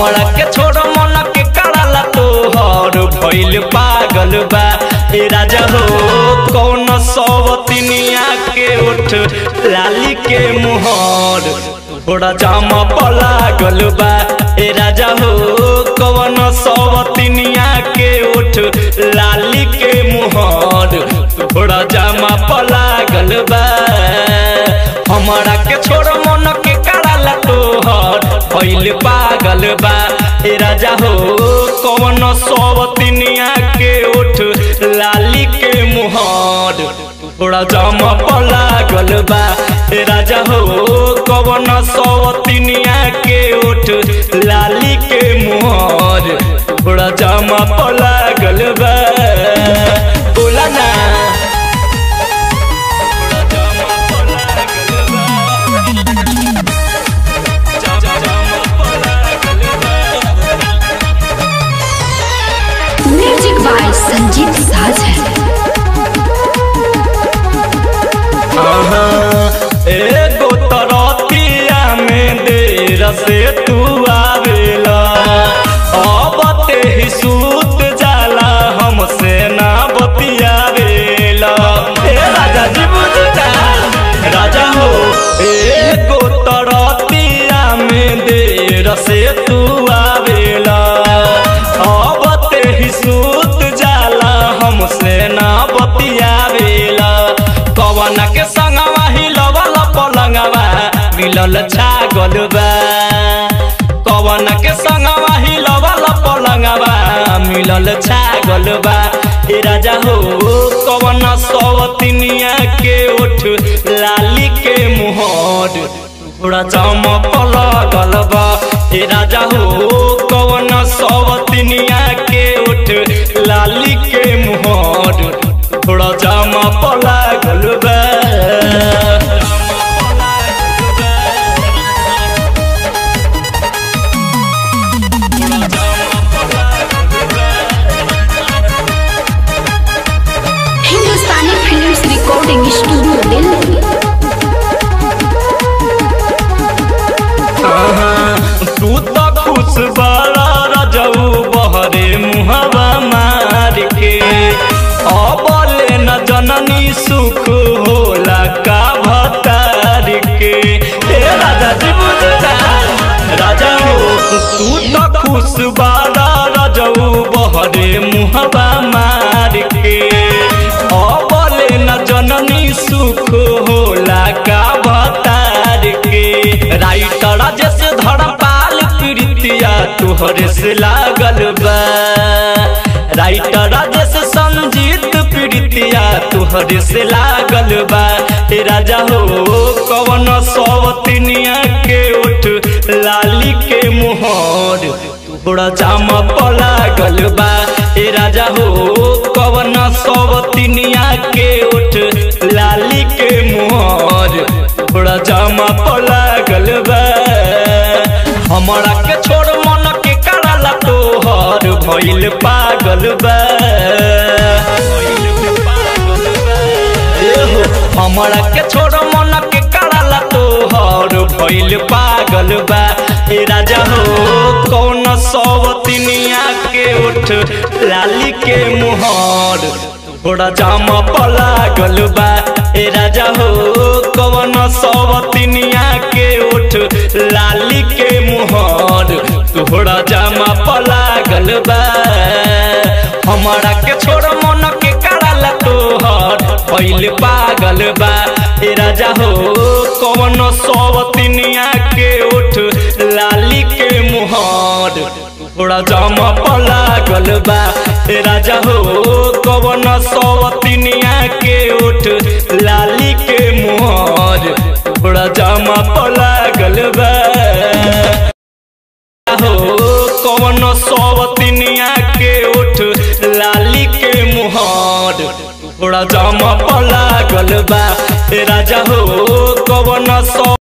हमरा के छोड़ मन के कराला तोहर भइल पागल बा ए राजा हो कौन सवतिनिया के उठ लाली के मुहर थोड़ा जामा पलागल बा ए राजा हो कौन सवतिनिया के उठ लाली के मुहर थोड़ा जामा पलागल बा हमरा के छोड़ मन के कराला तोहर भइल पागल बा ए राजा हो कौन सवतिनिया के उठ लाली के मुहर थोड़ा जामा पलागल बा ए राजा हो कौन सवतिनिया के उठ लाली के मुहर थोड़ा जामा पलागल बा बोला ना म्यूजिक बाय संजीत साजन। एगो तरतिया में देर से तू आवेला अब ते ही सूत जाला हमसे ना बतियावेला ए राजा जी बुझता राजा हो एगो तरतिया में देर से तू आवेला अब ते ही सूत जाला हमसे ना बतियावेला कवन के संगवा हिलवल पलंगवा मिलल छागल बा कवन के संगवा हिलवल पलंगवा मिलल छागल बा ए राजा हो कवन सवतिनिया के उठ लाली के मुहर थोड़ा जाम पलगल बा ए राजा हो कवन सवतिनिया के उठ लाली के मुहर थोड़ा जामा पलागल बा हिंदुस्तानी फिल्म्स रिकॉर्डिंग स्टूडियो दिल्ली। तू तो खुश बड़ा रजऊ बहरे मुहवा मार के अबले न जननी सुख होला का भतार के ए राजा जी बुझता राजा हो तू तो खुश बड़ा रजऊ बहरे मुहवा मार के अबले न जननी सुख होला का भतार के राइटर जैसे धड़पाल प्रीतिया तुहरे से लागल बा राइटर जैसे संजीत प्रीतिया तुहरे से लागल बा ए राजा हो कवन सवतिनिया के उठ लाली के मुहर थोड़ा जामा पलागल बा ए राजा हो कवन सवतिनिया के उठ लाली के मुहर थोड़ा जामा पलागल बा हमरा के छोड़ मन के कराला तोहर भइल पागल बा हमरा के छोड़ मन के कराला तोहर भइल पागल बा ए राजा हो कौन सवतिनिया के उठ लाली के मुहर थोड़ा जामा पलागल बा ए राजा हो कौन सवतिनिया के उठ लाली के मुहर थोड़ा जामा पलागल बा हमरा के छोड़ मन के कराला तोहर भइल पागल बा ए राजा हो कौन सवतिनिया के उठ लाली के मुहर थोड़ा जामा पलागल बा ए राजा हो कौन सवतिनिया के उठ लाली के मुहर थोड़ा जामा पलागल बा हो कौन सवतिनिया के उठ लाली के मुहर थोड़ा जामा पलागल बा ए राजा हो कौन